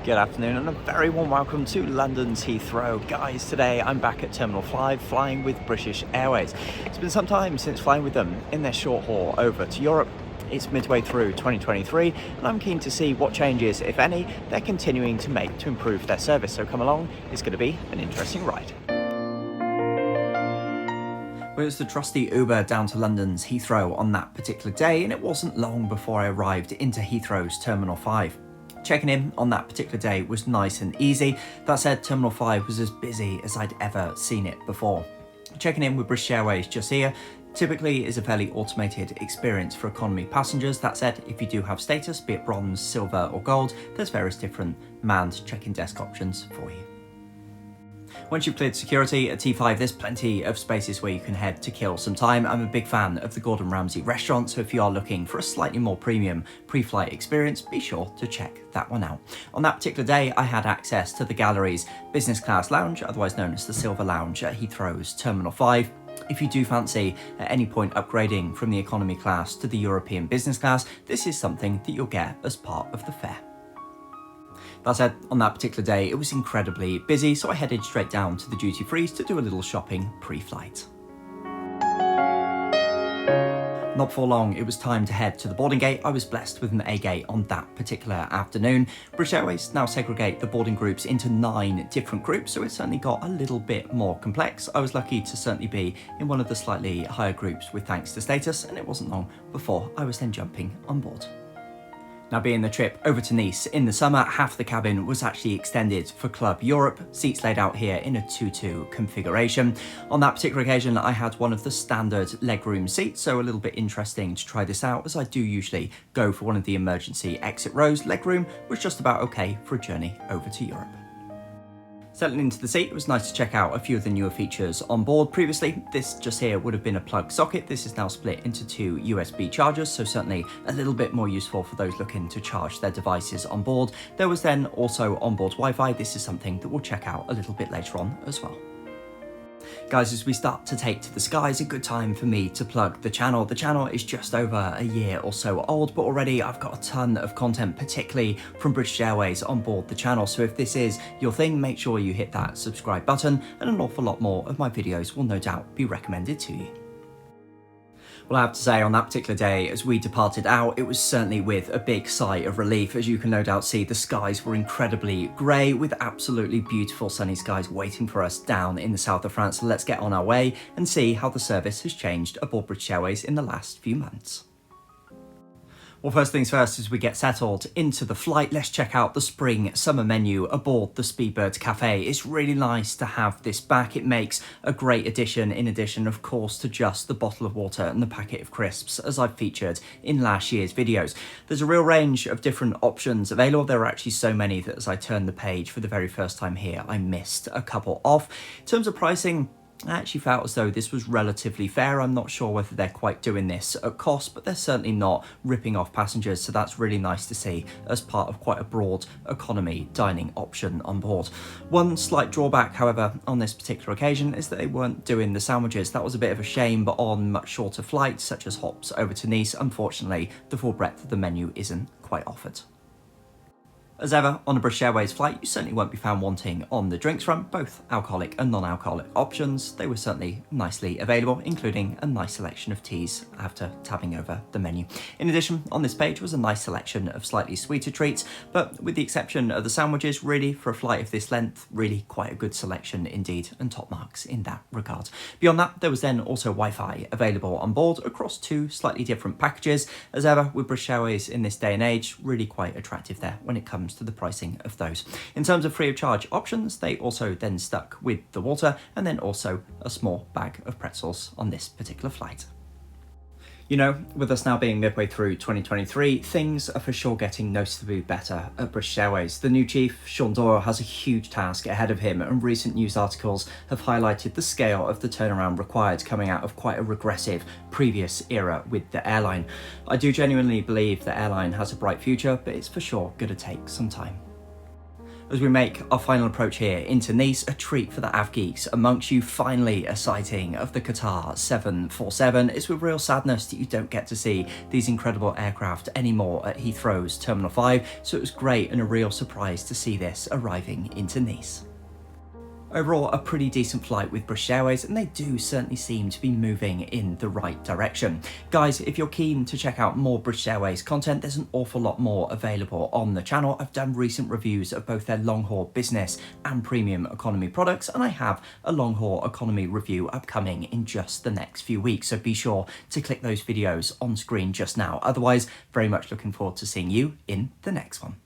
Good afternoon and a very warm welcome to London's Heathrow. Guys, today I'm back at Terminal 5 flying with British Airways. It's been some time since flying with them in their short haul over to Europe. It's midway through 2023 and I'm keen to see what changes, if any, they're continuing to make to improve their service. So come along, it's going to be an interesting ride. Well, it was the trusty Uber down to London's Heathrow on that particular day, and it wasn't long before I arrived into Heathrow's Terminal 5. Checking in on that particular day was nice and easy. That said, Terminal 5 was as busy as I'd ever seen it before. Checking in with British Airways just here typically is a fairly automated experience for economy passengers. That said, if you do have status, be it bronze, silver or gold, there's various different manned check-in desk options for you. Once you've cleared security at T5, there's plenty of spaces where you can head to kill some time. I'm a big fan of the Gordon Ramsay restaurant, so if you are looking for a slightly more premium pre-flight experience, be sure to check that one out. On that particular day, I had access to the gallery's business class lounge, otherwise known as the Silver Lounge at Heathrow's Terminal 5. If you do fancy at any point upgrading from the economy class to the European business class, this is something that you'll get as part of the fare. That said, on that particular day, it was incredibly busy, so I headed straight down to the duty frees to do a little shopping pre-flight. Not for long, it was time to head to the boarding gate. I was blessed with an A gate on that particular afternoon. British Airways now segregate the boarding groups into 9 different groups, so it certainly got a little bit more complex. I was lucky to certainly be in one of the slightly higher groups with thanks to status, and it wasn't long before I was then jumping on board. Now, being the trip over to Nice in the summer, half the cabin was actually extended for Club Europe, seats laid out here in a 2-2 configuration. On that particular occasion, I had one of the standard legroom seats, so a little bit interesting to try this out, as I do usually go for one of the emergency exit rows. Legroom was just about okay for a journey over to Europe. Settling into the seat, it was nice to check out a few of the newer features on board. Previously, this just here would have been a plug socket. This is now split into 2 USB chargers, so certainly a little bit more useful for those looking to charge their devices on board. There was then also onboard Wi-Fi. This is something that we'll check out a little bit later on as well. Guys, as we start to take to the skies, a good time for me to plug the channel. The channel is just over a year or so old, but already I've got a ton of content, particularly from British Airways on board the channel. So if this is your thing, make sure you hit that subscribe button, and an awful lot more of my videos will no doubt be recommended to you. Well, I have to say, on that particular day, as we departed out, it was certainly with a big sigh of relief. As you can no doubt see, the skies were incredibly grey, with absolutely beautiful sunny skies waiting for us down in the south of France. So let's get on our way and see how the service has changed aboard British Airways in the last few months. Well, first things first, as we get settled into the flight, let's check out the spring summer menu aboard the Speedbird Cafe. It's really nice to have this back. It makes a great addition, in addition, of course, to just the bottle of water and the packet of crisps, as I've featured in last year's videos. There's a real range of different options available. There are actually so many that as I turned the page for the very first time here, I missed a couple off. In terms of pricing, I actually felt as though this was relatively fair. I'm not sure whether they're quite doing this at cost, but they're certainly not ripping off passengers, so that's really nice to see as part of quite a broad economy dining option on board. One slight drawback, however, on this particular occasion is that they weren't doing the sandwiches. That was a bit of a shame, but on much shorter flights, such as hops over to Nice, unfortunately, the full breadth of the menu isn't quite offered. As ever, on a British Airways flight, you certainly won't be found wanting on the drinks front, both alcoholic and non-alcoholic options. They were certainly nicely available, including a nice selection of teas after tabbing over the menu. In addition, on this page was a nice selection of slightly sweeter treats, but with the exception of the sandwiches, really, for a flight of this length, really quite a good selection indeed, and top marks in that regard. Beyond that, there was then also Wi-Fi available on board across 2 slightly different packages. As ever, with British Airways in this day and age, really quite attractive there when it comes to the pricing of those. In terms of free of charge options, they also then stuck with the water and then also a small bag of pretzels on this particular flight. You know, with us now being midway through 2023, things are for sure getting noticeably better at British Airways. The new chief, Sean Doyle, has a huge task ahead of him, and recent news articles have highlighted the scale of the turnaround required coming out of quite a regressive previous era with the airline. I do genuinely believe the airline has a bright future, but it's for sure going to take some time. As we make our final approach here into Nice, a treat for the Av geeks amongst you, finally a sighting of the Qatar 747. It's with real sadness that you don't get to see these incredible aircraft anymore at Heathrow's Terminal 5, so it was great and a real surprise to see this arriving into Nice. Overall, a pretty decent flight with British Airways, and they do certainly seem to be moving in the right direction. Guys, if you're keen to check out more British Airways content, there's an awful lot more available on the channel. I've done recent reviews of both their long-haul business and premium economy products, and I have a long-haul economy review upcoming in just the next few weeks, so be sure to click those videos on screen just now. Otherwise, very much looking forward to seeing you in the next one.